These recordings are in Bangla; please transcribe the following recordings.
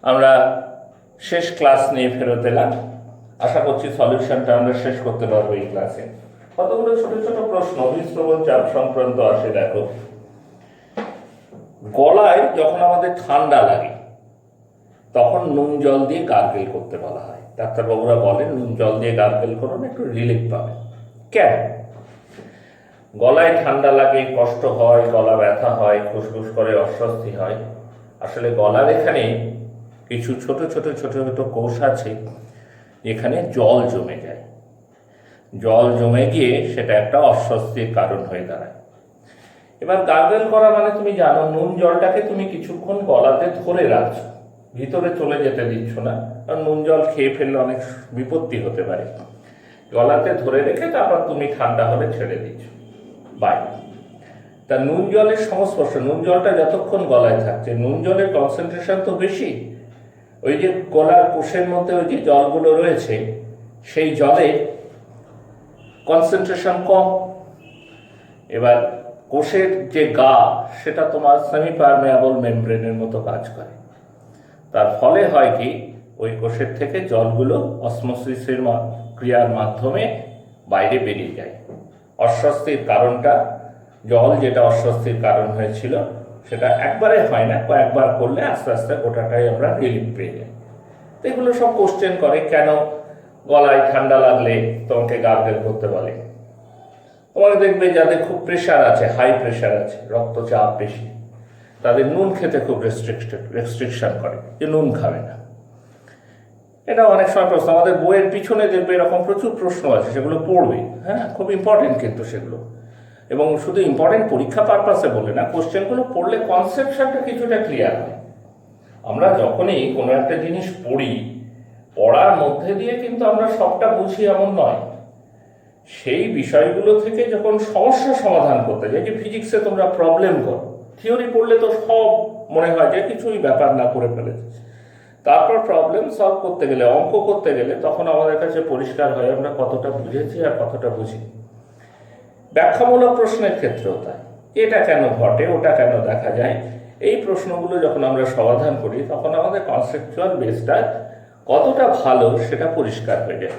আমরা শেষ ক্লাস নিয়ে ফেরত এলাম। আশা করছি সলিউশনটা আমরা শেষ করতে পারবো এই ক্লাসে। কতগুলো ছোট ছোট প্রশ্ন অভিস্রবণ চাপ সংক্রান্ত আসে। দেখো, গলায় যখন আমাদের ঠান্ডা লাগে তখন নুন জল দিয়ে গার্গেল করতে বলা হয়। ডাক্তারবাবুরা বলেন নুন জল দিয়ে গার্গেল করুন, একটু রিলিফ পাবেন। কেন? গলায় ঠান্ডা লাগে, কষ্ট হয়, গলা ব্যথা হয়, খুসখুস করে, অস্বস্তি হয়। আসলে গলার এখানে কিছু ছোট ছোট ছোট ছোট কোষ আছে, এখানে জল জমে যায়। জল জমে গিয়ে সেটা একটা অস্বস্তির কারণ হয়ে দাঁড়ায়। এবার গার্গেল করা মানে তুমি জানো, নুন জলটাকে তুমি কিছুক্ষণ গলাতে ধরে রাখছো, ভিতরে চলে যেতে দিচ্ছ না, কারণ নুন জল খেয়ে ফেললে অনেক বিপত্তি হতে পারে। গলাতে ধরে রেখে তারপর তুমি ঠান্ডা হলে ছেড়ে দিচ্ছ। বাই। তা নুন জলের সংস্পর্শ, নুন জলটা যতক্ষণ গলায় থাকছে, নুন জলের কনসেন্ট্রেশন তো বেশি। ওই যে গলার কোষের মধ্যে ওই যে জলগুলো রয়েছে, সেই জলে কনসেন্ট্রেশন কম। এবার কোষের যে গা, সেটা তোমার সেমি পারমেয়াবল মেমব্রেনের মতো কাজ করে। তার ফলে হয় কি, ওই কোষের থেকে জলগুলো অসমোসিসের ক্রিয়ার মাধ্যমে বাইরে বেরিয়ে যায়। অস্বস্তির কারণটা, জল যেটা অস্বস্তির কারণ হয়েছিল, সেটা একবারে হয় না, কয়েকবার করলে আস্তে আস্তে ওটাটাই আমরা রিলিফ পেয়ে যাই। তো এগুলো সব কোশ্চেন করে, কেন গলায় ঠান্ডা লাগলে তোমাকে গার্গেল করতে বলে। তোমাকে দেখবে যাদের খুব প্রেশার আছে, হাই প্রেশার আছে, রক্তচাপ বেশি, তাদের নুন খেতে খুব রেস্ট্রিকশন করে, যে নুন খাবে না। এটা অনেক সময় প্রশ্ন আমাদের বইয়ের পিছনে দেখবে, এরকম প্রচুর প্রশ্ন আছে, সেগুলো পড়বে। হ্যাঁ, খুব ইম্পর্টেন্ট কিন্তু সেগুলো। এবং শুধু ইম্পর্টেন্ট পরীক্ষা পারপাসে বলে না, কোশ্চেনগুলো পড়লে কনসেপশনটা কিছুটা ক্লিয়ার হয়। আমরা যখনই কোনো একটা জিনিস পড়ি, পড়ার মধ্যে দিয়ে কিন্তু আমরা সবটা বুঝি এমন নয়। সেই বিষয়গুলো থেকে যখন সমস্যা সমাধান করতে যাই, যে ফিজিক্সে তোমরা প্রবলেম করো, থিওরি পড়লে তো সব মনে হয় যে কিছুই ব্যাপার না, করে ফেলেছে। তারপর প্রবলেম সলভ করতে গেলে, অঙ্ক করতে গেলে, তখন আমাদের কাছে পরিষ্কার হয় আমরা কতটা বুঝেছি আর কতটা বুঝি। ব্যাখ্যামূলক প্রশ্নের ক্ষেত্রেও তাই, এটা কেন ঘটে, ওটা কেন দেখা যায়, এই প্রশ্নগুলো যখন আমরা সমাধান করি, তখন আমাদের কনসেপচুয়াল বেসটা কতটা ভালো সেটা পরিষ্কার হয়ে যায়।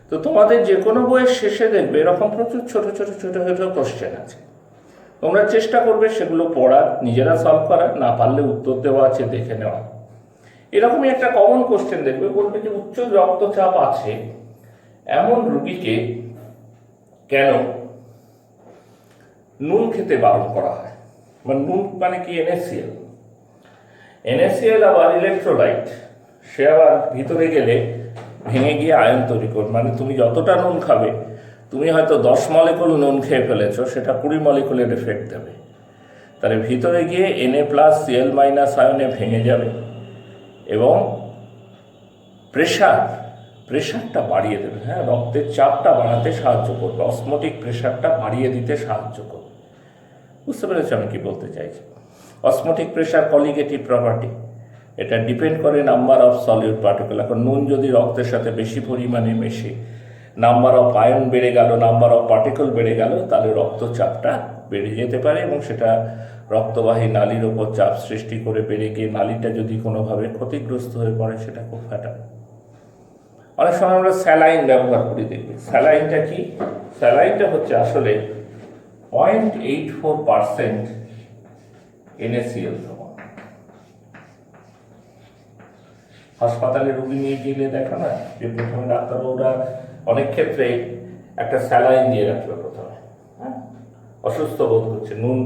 তো তোমাদের যে কোনো বইয়ের শেষে দেখবে এরকম প্রচুর ছোট ছোট ছোট ছোট কোশ্চেন আছে। তোমরা চেষ্টা করবে সেগুলো পড়ার, নিজেরা সলভ করার, না পারলে উত্তর দেওয়া আছে দেখে নেওয়া। এরকমই একটা কমন কোশ্চেন দেখবে, বলবে যে উচ্চ রক্তচাপ আছে এমন রোগীকে কেন নুন খেতে বারণ করা হয়। মানে নুন মানে কি? NaCl। NaCl আবার ইলেকট্রোলাইট, সে আবার ভিতরে গেলে ভেঙে গিয়ে আয়ন তৈরি করবে। মানে তুমি যতটা নুন খাবে, তুমি হয়তো 10 মলিকুল নুন খেয়ে ফেলেছো, সেটা 20 মলিকুলের এফেক্ট দেবে। তাহলে ভিতরে গিয়ে Na+Cl- আয়নে ভেঙে যাবে এবং প্রেশারটা বাড়িয়ে দেবে। হ্যাঁ, রক্তের চাপটা বাড়াতে সাহায্য করবে, অসমোটিক প্রেশারটা বাড়িয়ে দিতে সাহায্য করবে। বুঝতে পেরেছো আমি কি বলতে চাইছি? অসমোটিক প্রেশার কলিগেটিভ প্রপার্টি, এটা ডিপেন্ড করে নাম্বার অফ সলিউট পার্টিকেল। এখন নুন যদি রক্তের সাথে বেশি পরিমাণে মেশে, নাম্বার অফ আয়ন বেড়ে গেল, নাম্বার অফ পার্টিকেল বেড়ে গেল, তাহলে রক্তচাপটা বেড়ে যেতে পারে এবং সেটা রক্তবাহী নালীর ওপর চাপ সৃষ্টি করে বেড়ে গিয়ে নালীটা যদি কোনোভাবে ক্ষতিগ্রস্ত হয়ে পড়ে, সেটা খুব ফ্যাটাল। অনেক সময় আমরা স্যালাইন ব্যবহার করি, দেখবে স্যালাইনটা কি? স্যালাইনটা হচ্ছে আসলে 0.84% NaCl। হাসপাতালে রোগী নিয়ে গেলে দেখা না, যে প্রথমে ডাক্তারবাবুরা অনেক ক্ষেত্রে একটা স্যালাইন দিয়ে রাখলো প্রথমে। হ্যাঁ, অসুস্থ বোধ করছে, নুন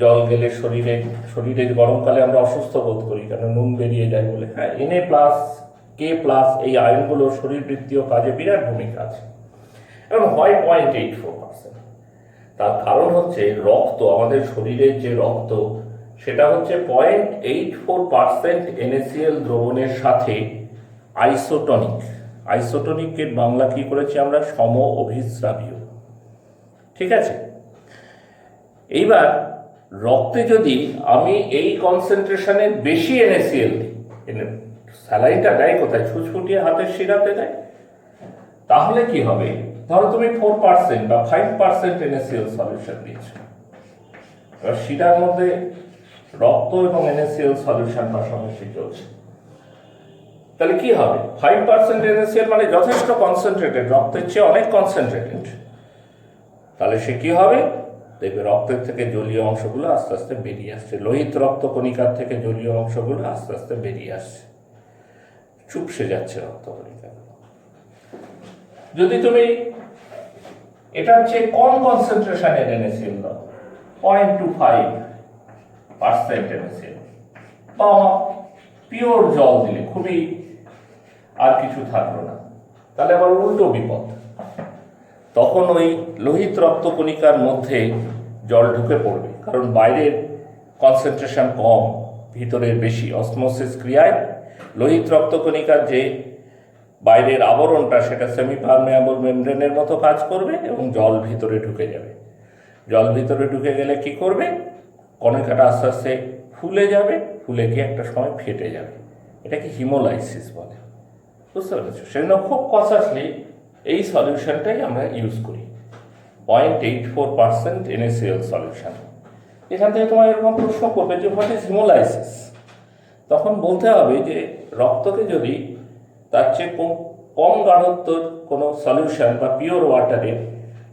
জল গেলে শরীরে গরমকালে আমরা অসুস্থ বোধ করি, কারণ নুন বেরিয়ে যায় বলে। হ্যাঁ, Na+K+ এই আয়নগুলো শরীরবৃত্তীয় কাজে বিরাট ভূমিকা আছে এবং হয় 0.84%। তার কারণ হচ্ছে রক্ত, আমাদের শরীরের যে রক্ত, সেটা হচ্ছে 0.84% NaCl দ্রবণের সাথে আইসোটনিকের বাংলা কি করেছি আমরা? সম অভিস্রাবীয়। ঠিক আছে? এইবার রক্তে যদি আমি এই কনসেন্ট্রেশনের বেশি NaCl দিই, স্যালাইনটা দেয় কোথায়? ছুঁচফুটিয়ে হাতের শিরাতে দেয়। তাহলে কি হবে? ধরো তুমি 4% বা 5% NaCl সলিউশন দিচ্ছ, এবার শিরার মধ্যে রক্ত এবং NaCl সলিউশন পাশাপাশি চলছে, তাহলে কি হবে? 5% NaCl মানে যথেষ্ট কনসেন্ট্রেটেড, রক্তের চেয়ে অনেক কনসেন্ট্রেটেড। তাহলে সে কি হবে? দেখবে রক্তের থেকে জলীয় অংশগুলো আস্তে আস্তে বেরিয়ে আসছে, লোহিত রক্ত কণিকার থেকে জলীয় অংশগুলো আস্তে আস্তে বেরিয়ে আসছে, চুপসে যাচ্ছে রক্ত কণিকা। যদি তুমি এটার চেয়ে কম কনসেন্ট্রেশনের NaCl দাও, 0.25% NaCl, বা পিওর জল দিলে, খুবই আর কিছু থাকলো না, তাহলে আবার উল্টো বিপদ। তখন ওই লোহিত রক্ত কণিকার মধ্যে জল ঢুকে পড়বে, কারণ বাইরের কনসেন্ট্রেশন কম, ভিতরের বেশি। অসমোসিস ক্রিয়ায় লোহিত রক্ত কণিকার যে বাইরের আবরণটা, সেটা সেমিপারমেয়াবল মেমব্রেনের মতো কাজ করবে এবং জল ভিতরে ঢুকে যাবে। জল ভিতরে ঢুকে গেলে কি করবে? কণিকাটা আস্তে আস্তে ফুলে যাবে, ফুলে গিয়ে একটা সময় ফেটে যাবে। এটাকে হিমোলাইসিস বলে, বুঝতে পেরেছো? সেজন্য খুব কনসাসলি এই সলিউশনটাই আমরা ইউজ করি, 0.84% NaCl সলিউশন। এখান থেকে তোমার এরকম প্রশ্ন করবে যে হোয়াট ইজ হিমোলাইসিস, তখন বলতে হবে যে রক্তকে যদি তার চেয়ে কম গাঢ়ত্বর কোনো সলিউশন বা পিওর ওয়াটারের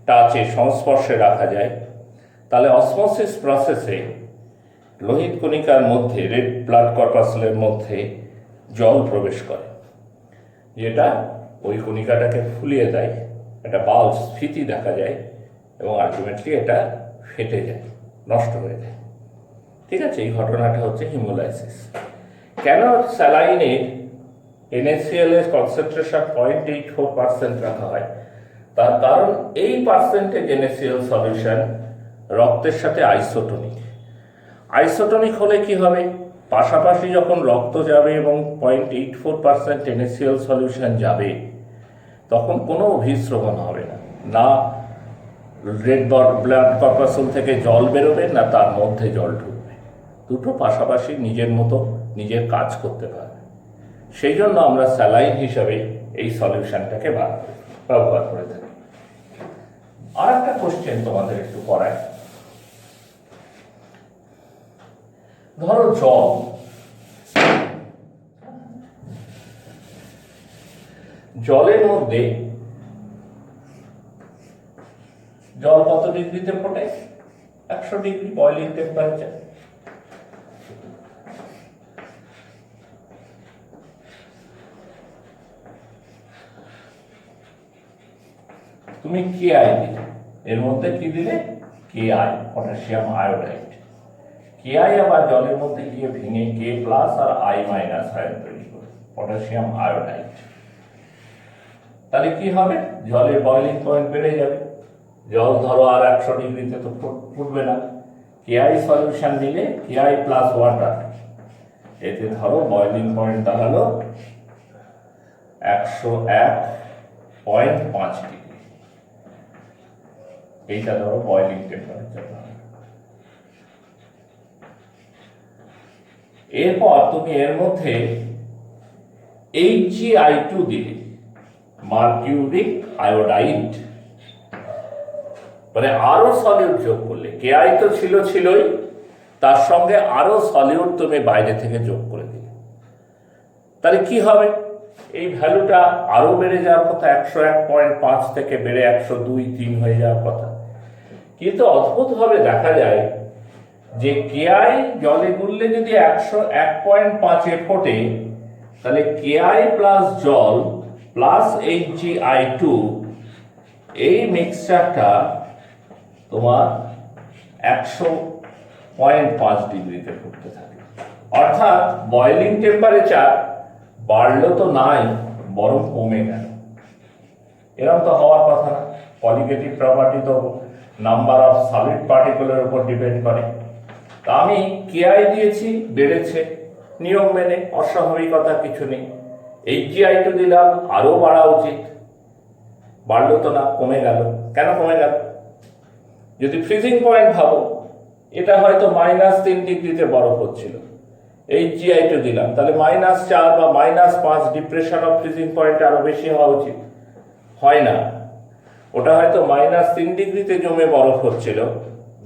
টাচে, সংস্পর্শে রাখা যায়, তাহলে অসমোসিস প্রসেসে লোহিত কণিকার মধ্যে, রেড ব্লাড কর্পাসেলের মধ্যে জল প্রবেশ করে, যেটা ওই কণিকাটাকে ফুলিয়ে দেয়, একটা বাল্ব, স্ফীতি দেখা যায়, এবং আলটিমেটলি এটা ফেটে যায়, নষ্ট হয়ে যায়। ঠিক আছে, এই ঘটনাটা হচ্ছে হিমোলাইসিস। কেন স্যালাইনে NaCl এর কনসেন্ট্রেশন 0.84% রাখা হয়? তার কারণ এই পার্সেন্টেজ NaCl সলিউশন রক্তের সাথে আইসোটোনিক। আইসোটোনিক হলে কি হবে? পাশাপাশি যখন রক্ত যাবে এবং 0.84% NaCl সলিউশন যাবে, তখন কোনো অভিস্রবণ হবে না, না রেড ব্লাড কর্পাসেল থেকে জল বেরোবে, না তার মধ্যে জল ঢুকবে। দুটো পাশাপাশি নিজের মতো নিজের কাজ করতে পারবে। সেই জন্য আমরা স্যালাইন হিসাবে এই সলিউশনটাকে ব্যবহার করে থাকি। আর একটা কোশ্চেন তোমাদের একটু করায়, ধরো জলের মধ্যে জল কত ডিগ্রিতে ফোটে? 100 ডিগ্রি বয়লিং টেম্পারেচার। তুমি KI দিলে, এর মধ্যে কি দিলে? KI, potassium iodide. KI আবার জলের মধ্যে গিয়ে ভেঙে K+ আর I- আয়ন তৈরি করে, পটাশিয়াম আয়োডাইড। তাহলে কি হবে? জলের বয়লিং পয়েন্ট বেড়ে যাবে। জল ধরো আর 100 ডিগ্রিতে তো ফুটবে না। KI সলিউশন দিলে KI প্লাস ওয়াটার, এতে ধরো বয়লিং পয়েন্ট দাঁড়ালো 101.5 ডিগ্রি। এইটা ধরো বয়লিং টেম্পারেচার। এরপর তুমি এর মধ্যে HgI2 দিলে, মার্কিউরিক আয়োডাইড, মানে আরো সলিউট যোগ করলে। KI তো ছিলই, তার সঙ্গে আরো সলিউট তুমি বাইরে থেকে যোগ করে দিলে। তাহলে কি হবে? এই ভ্যালুটা আরো বেড়ে যাওয়ার কথা, 101.5 থেকে বেড়ে 102-3 হয়ে যাওয়ার কথা। কিন্তু অদ্ভুতভাবে দেখা যায় যে KI জলে গুললে যদি 101.5-এ ফোটে, তাহলে KI প্লাস জল প্লাস HgI2, এই মিক্সচারটা তোমার 100.5 ডিগ্রিতে ফুটতে থাকে। অর্থাৎ বয়লিং টেম্পারেচার বাড়লো তো নাই, বরং কমে গেল। এরকম তো হওয়ার কথা না। কলিগেটিভ প্রপার্টি তো নাম্বার অফ সলিড পার্টিকেলের উপর ডিপেন্ড করে। তা আমি KI দিয়েছি, বেড়েছে, নিয়ম মেনে, অস্বাভাবিকতা কিছু নেই। HgI2 দিলাম, আরো বাড়া উচিত, বাড়লো তো না, কমে গেল। কেন কমে গেল? যদি ফ্রিজিং পয়েন্ট ভাবো, এটা হয়তো -3 ডিগ্রিতে বরফ হচ্ছিল, HgI2 দিলাম, তাহলে -4 বা -5 ডিপ্রেশন অফ ফ্রিজিং পয়েন্ট আরো বেশি হওয়া উচিত, হয় না। ওটা হয়তো -3 ডিগ্রিতে জমে বরফ হচ্ছিল,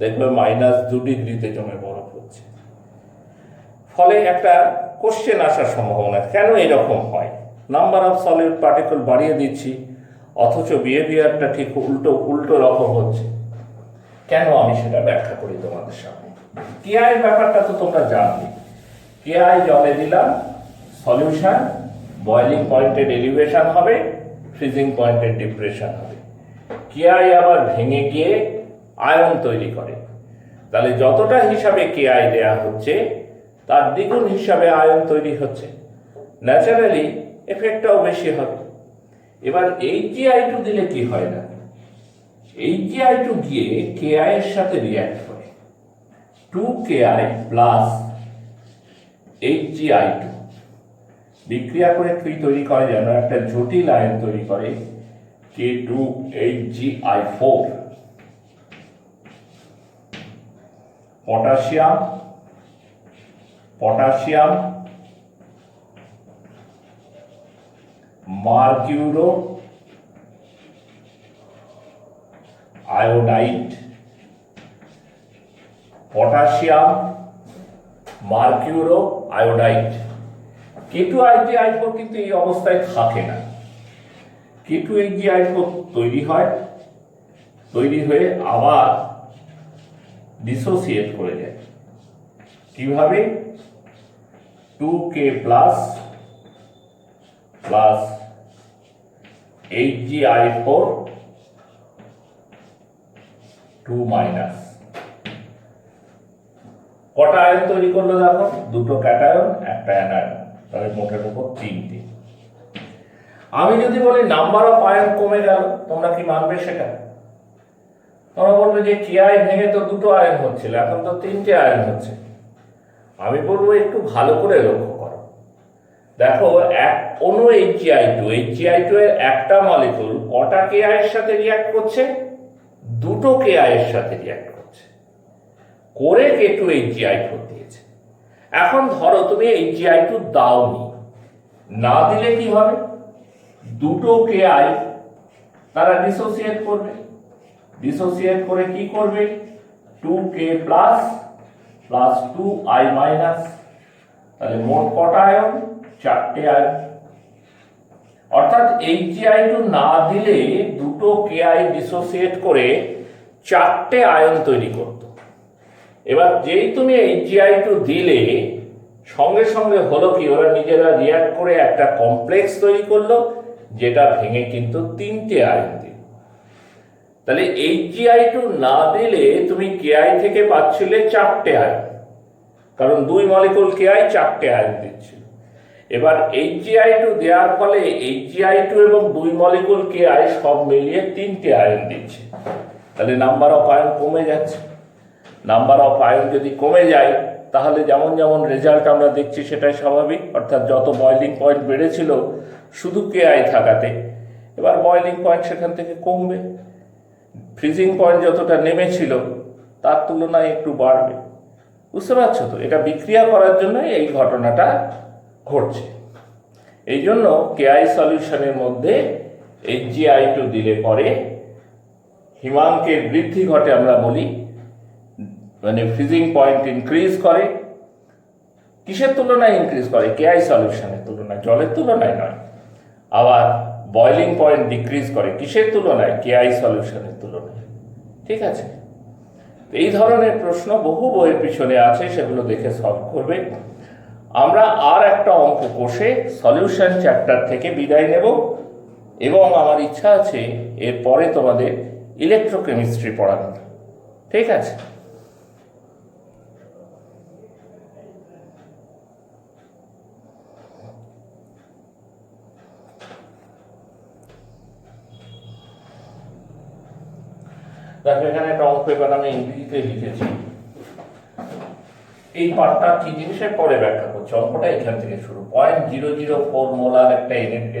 দেখবে -2 ডিগ্রিতে জমে বরফ হচ্ছে। ফলে একটা কোশ্চেন আসার সম্ভাবনা, কেন এরকম হয়? নাম্বার অফ সলিড পার্টিকেল বাড়িয়ে দিচ্ছি অথচ বিহেভিয়ারটা ঠিক উল্টো উল্টো রকম হচ্ছে, কেন? আমি সেটা ব্যাখ্যা করি তোমাদের সামনে। কেআই ব্যাপারটা তো তোমরা জানবে। কেআই জলে দিলাম, সলিউশন, বয়েলিং পয়েন্টের এলিভেশন হবে, ফ্রিজিং পয়েন্টের ডিপ্রেশন হবে। কেআই আবার ভেঙে গিয়ে আয়ন তৈরি করে, তাহলে যতটা হিসাবে কেআই দেয়া হচ্ছে তার দ্বিগুণ হিসাবে আয়ন তৈরি হচ্ছে, ন্যাচারালি এফেক্টটাও বেশি হবে। এবার HgI2 দিলে কি হয় না, HgI2 গিয়ে কেআই এর সাথে রিঅ্যাক্ট করে, 2Ki প্লাস HgI2 বিক্রিয়া করে কি তৈরি করে যেন একটা জটিল আয়ন তৈরি করে, K2HgI4, potassium potassium mercuro iodide, potassium mercuro iodide. K2HgI4 কিন্তু এই অবস্থায় থাকে না, K2HgI4 তৈরি হয়, তৈরি হয়ে আবার ডিসোসিয়েট করে যায়। কিভাবে? 2K plus plus HgI4 2 minus. কটা আয়ন তৈরি করলো দেখো, দুটো ক্যাটায়ন একটা অ্যানায়ন, তাহলে মোটের উপর 3টে। আমি যদি বলি নাম্বার অফ আয়ন কমে গেল, তোমরা কি মানবে সেটা? তোমরা বলবে যে কেআই ভেঙে তো দুটো আয়ন হচ্ছিল, এখন তো 3টে আয়ন হচ্ছে। আমি বলবো একটু ভালো করে লক্ষ্য করো, দেখো এক অণু HgI2 এর একটা মলিকুল কটা কেআই এর সাথে রিঅ্যাক্ট করছে? দুটো কেআই এর সাথে রিঅ্যাক্ট করছে, করে K2HgI4 দিয়েছে। এখন ধরো তুমি HgI2 দাওনি, না দিলে কি হবে? দুটো কেআই তারা ডিসোসিয়েট করবে, ডিসোসিয়েট করে কি করবে? 2K plus plus 2I minus, তাহলে মোট কটা আয়ন? 4টে আয়ন। অর্থাৎ HgI2 না দিলে দুটো কেআই ডিসোসিয়েট করে 4টে আয়ন তৈরি করত। এবার যেই তুমি HgI2 দিলে সঙ্গে সঙ্গে হলো কি, ওরা নিজেরা রিঅ্যাক্ট করে একটা কমপ্লেক্স তৈরি করলো, যেটা ভেঙে কিন্তু 3টে আয়ন দিল। তাহলে HgI2 না দিলে তুমি কেআই থেকে পাচ্ছিলে 4টে আয়ন, কারণ 2 মলিকুল কেআই 4টে আয়ন দিচ্ছিল। এবার HgI2 দেওয়ার ফলে HgI2 এবং 2 মলিকুল কেআই সব মিলিয়ে 3টে আয়ন দিচ্ছে, তাহলে নাম্বার অফ আয়ন কমে যাচ্ছে। নাম্বার অফ আয়ন যদি কমে যায় তাহলে যেমন যেমন রেজাল্ট আমরা দেখছি সেটাই স্বাভাবিক, অর্থাৎ যত বয়েলিং পয়েন্ট বেড়েছিল শুধু কেআই থাকাতে, এবার বয়েলিং পয়েন্ট সেখান থেকে কমবে, ফ্রিজিং পয়েন্ট যতটা নেমেছিল তার তুলনায় একটু বাড়বে। বুঝতে পারছো তো? এটা বিক্রিয়া করার জন্য এই ঘটনাটা ঘটছে। এই জন্য কেআই সলিউশনের মধ্যে HgI2 দিলে পরে হিমাঙ্কের বৃদ্ধি ঘটে, আমরা বলি, মানে ফ্রিজিং পয়েন্ট ইনক্রিজ করে। কিসের তুলনায় ইনক্রিজ করে? কেআই সলিউশনের তুলনায়, জলের তুলনায় নয়। আবার বয়েলিং পয়েন্ট ডিক্রিজ করে, কিসের তুলনায়? কেআই সলিউশনের তুলনায়। ঠিক আছে, এই ধরনের প্রশ্ন বহু বইয়ের পিছনে আছে, সেগুলো দেখে সলভ করবে। আমরা আর একটা অঙ্ক কোষে সলিউশন চ্যাপ্টার থেকে বিদায় নেব, এবং আমার ইচ্ছা আছে এরপরে তোমাদের ইলেকট্রোকেমিস্ট্রি পড়ানোর। ঠিক আছে? দেখো এখানে একটা অঙ্ক পেপার আমি ইংরেজিতে লিখেছি, এই পার্টটা কি জিনিসের পরে ব্যাখ্যা করছি। অঙ্কটা এখান থেকে শুরু। 0.004 মোলার একটা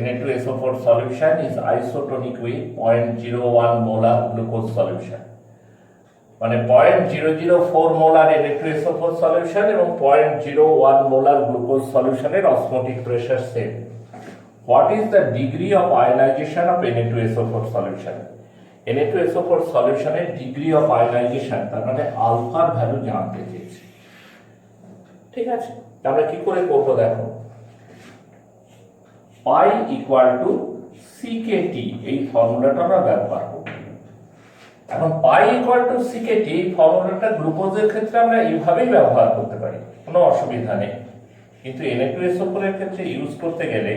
Na2SO4 solution is isotonic with 0.01 molar glucose solution. মানে 0.004 মোলার Na2SO4 সলিউশন এবং 0.01 মোলার গ্লুকোজ সলিউশনের osmotic pressure same. What is the degree of ionization of Na2SO4 solution? Na2SO4 সলিউশনের ডিগ্রি অফ আয়নাইজেশন, তার মানে আলফার ভ্যালু জানতে চেয়েছি। ঠিক আছে? আমরা কি করে করবো দেখো, পাই ইকুয়াল টু সিকেটি, এই ফর্মুলাটা আমরা ব্যবহার করব। এখন পাই ইকুয়াল টু সিকেটি এই ফর্মুলাটা গ্লুকোজের ক্ষেত্রে আমরা এইভাবেই ব্যবহার করতে পারি, কোনো অসুবিধা নেই। কিন্তু Na2SO4 এর ক্ষেত্রে ইউজ করতে গেলে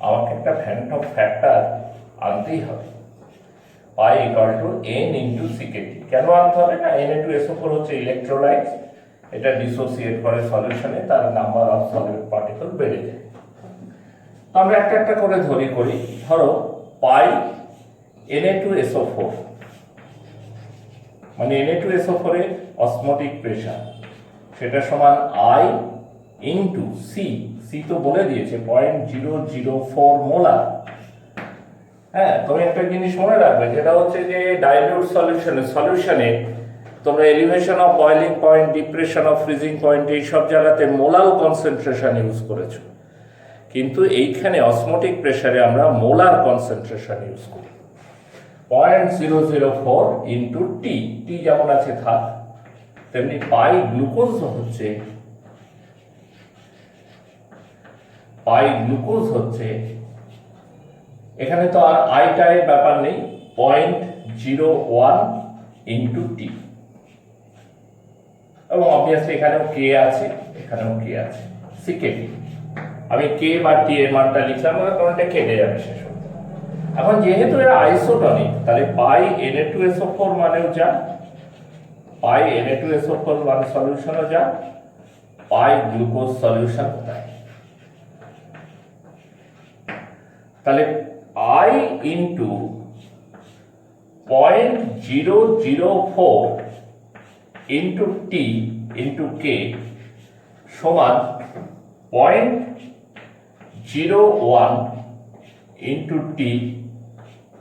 আমাকে একটা ফ্যান্টম ফ্যাক্টর আনতেই হবে। পাই ইকুয়াল টু n ইন্টু সিকেটি। কেন আনতে হবে না, Na2SO4 হচ্ছে ইলেকট্রোলাইট, এটা ডিসোসিয়েট করে সলিউশনে, তার নাম্বার অফ সলিউট পার্টিকেল বেড়ে যায়। তো আমরা একটা একটা করে করি। ধরো পাই Na2SO4 মানে Na2SO4 এর অসমোটিক প্রেশার, সেটা সমান I ইন্টু সি, সি তো বলে দিয়েছে 0.004 মোলার। হ্যাঁ, তুমি একটা জিনিস মনে রাখবে, যেটা হচ্ছে যে ডাইলিউট সলিউশনে তোমরা elevation of boiling point, depression of freezing point, এইসব জায়গাতে মোলাল কনসেন্ট্রেশন ইউজ করেছো, কিন্তু এইখানে অসমোটিক প্রেসারে আমরা মোলার কনসেন্ট্রেশন ইউজ করি। 0.004 ইন্টু টি, টি যেমন আছে থাক, তেমনি পাই গ্লুকোজ হচ্ছে এখানে তো আর আইটায়ের ব্যাপার নেই, 0.01 ইন্টু টি, এবং অবভিয়াসলি এখানেও কে আছে, সিকেটি। আমি কে বা টি এর মানটা লিখলাম, কারণটা কেটে যাবে শেষ হতে। এখন যেহেতু এরা আইসোটনিক, তাহলে পাই Na2SO4 মানেও যা, পাই Na2SO4 মানে সলিউশনও যা, পাই গ্লুকোজ সলিউশন তাই। তাহলে I into 0.004 into T into K সমান 0.01 ইন্টু টি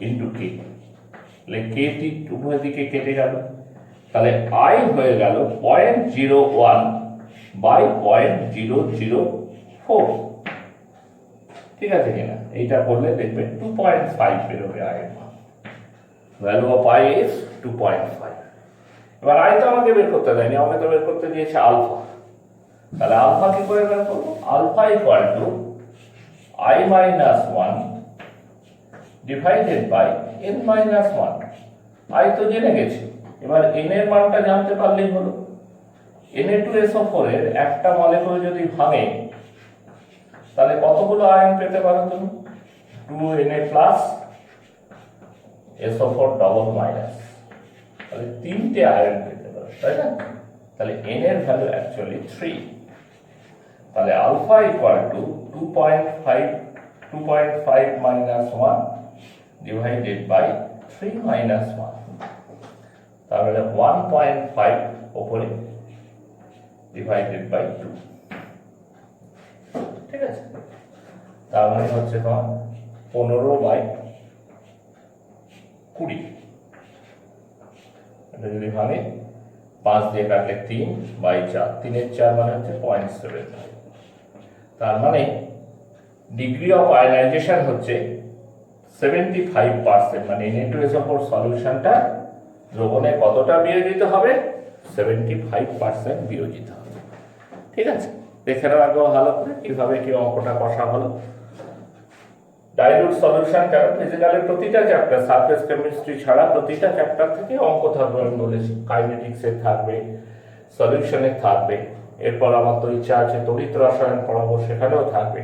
ইন্টু কে। তাহলে কে টি উভয় দিকে কেটে গেল, তাহলে I হয়ে গেল 0.01 বাই 0.004। ঠিক আছে কিনা? এইটা করলে দেখবে 2.5 বেরোবে I এর মান। Value of I is 2.5। এবার I তো আমাকে বের করতে দেয়নি, আমাকে তো বের করতে দিয়েছে আলফা। তাহলে আলফা কি করে বের করবো? Alpha equal to I minus 1 divided by n minus 1। I তো জেনে গেছি, এবার n এর মানটা জানতে পারলেই হলো। Na2SO4 এর একটা মলিকিউল যদি ভাঙে, তাহলে কতগুলো আয়ন পেতে পারো তুমি? 2Na plus SO4 double minus, তাহলে 3টে আয়ন পেতে পারো, তাই না? তাহলে n এর ভ্যালু অ্যাকচুয়ালি 3। তাহলে alpha equal to 2.5 minus 1 divided by 3 minus 1, তাহলে 1.5 উপরে ডিভাইডেড বাই 2। ঠিক আছে, তার মানে হচ্ছে তোমার 15/20। এটা যদি ভাঙে 5 দিয়ে কাটলে 3/4, 3/4 মানে হচ্ছে 0.75। তার মানে ডিগ্রি অফ আয়নাইজেশন হচ্ছে 75%, মানে Na2SO4 সলিউশনটা দ্রবণে কতটা বিয়োজিত হবে? 75% বিয়োজিত হবে। ঠিক আছে, দেখে নেওয়া আগেও ভালো করে কিভাবে কি অঙ্কটা কষা হলো। ডাইলিউট সলিউশন কারণ ফিজিক্যালের প্রতিটা চ্যাপ্টার, সারফেস কেমিস্ট্রি ছাড়া প্রতিটা চ্যাপ্টার থেকে অঙ্ক থাকবে, আমি বলেছি। কাইনেটিক্সের থাকবে, সলিউশনের থাকবে, এরপর আমার তো ইচ্ছা আছে তড়িৎ রসায়ন পড়াবো, সেখানেও থাকবে।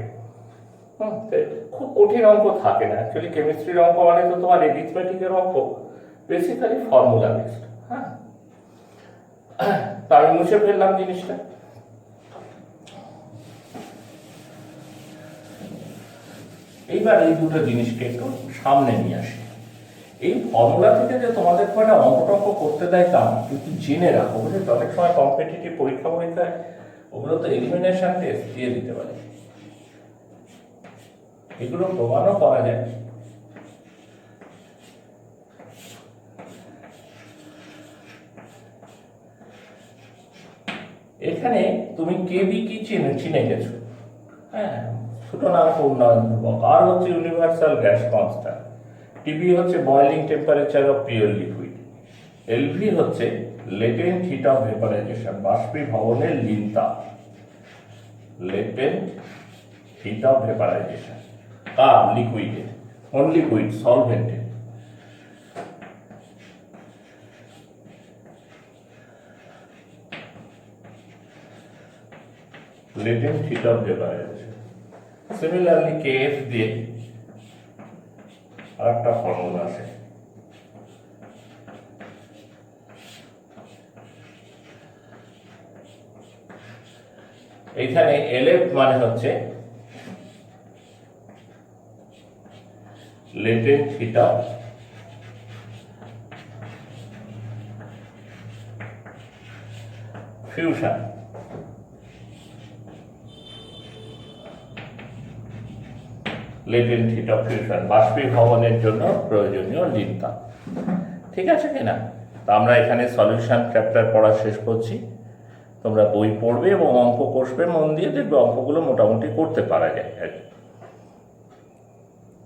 খুব কঠিন অঙ্ক থাকে না অ্যাকচুয়ালি। কেমিস্ট্রির অঙ্ক মানে তো তোমার এরিথমেটিকের অঙ্ক, বেসিক্যালি ফর্মুলা বেসড। হ্যাঁ, তা আমি মুছে ফেললাম জিনিসটা। এইবার এই দুটো জিনিসকে একটু সামনে নিয়ে আসি। এই ফর্মুলা থেকে যে তোমাদের একটা অঙ্ক করতে দেয় তা না, কিন্তু জেনে রাখো, বুঝলে? অনেক সময় কম্পিটিটিভ পরীক্ষা ওগুলো তো এলিমিনেশন টেস্ট দিয়ে দিতে পারে, এগুলো প্রমাণও করা যায়। এখানে তুমি কেবি কি চিনে গেছো, হ্যাঁ, ছোটনাঙ্ক উন্নয়ন ধ্রুবক, আর হচ্ছে ইউনিভার্সাল গ্যাস কনস্ট্যান্ট, টিবি হচ্ছে boiling temperature of pure liquid, LV হচ্ছে লেটেন্ট হিট অফ ভেপারাইজেশন, বাষ্পীভবনের লিনতা, latent heat of vaporization কার লিকুইডের কোন লিকুইড সলভেন্টের latent heat of vaporization similarly kf দিয়ে আরেকটা ফর্মুলা আছে এইখানে LF মানে হচ্ছে latent heat of fusion latent heat of fusion বাষ্পীভবনের জন্য প্রয়োজনীয় লিনতাপ ঠিক আছে কিনা তো আমরা এখানে সলিউশন চ্যাপ্টার পড়া শেষ করছি তোমরা বই পড়বে এবং অঙ্ক কষবে মন দিয়ে দেখবে অঙ্কগুলো মোটামুটি করতে পারা যায়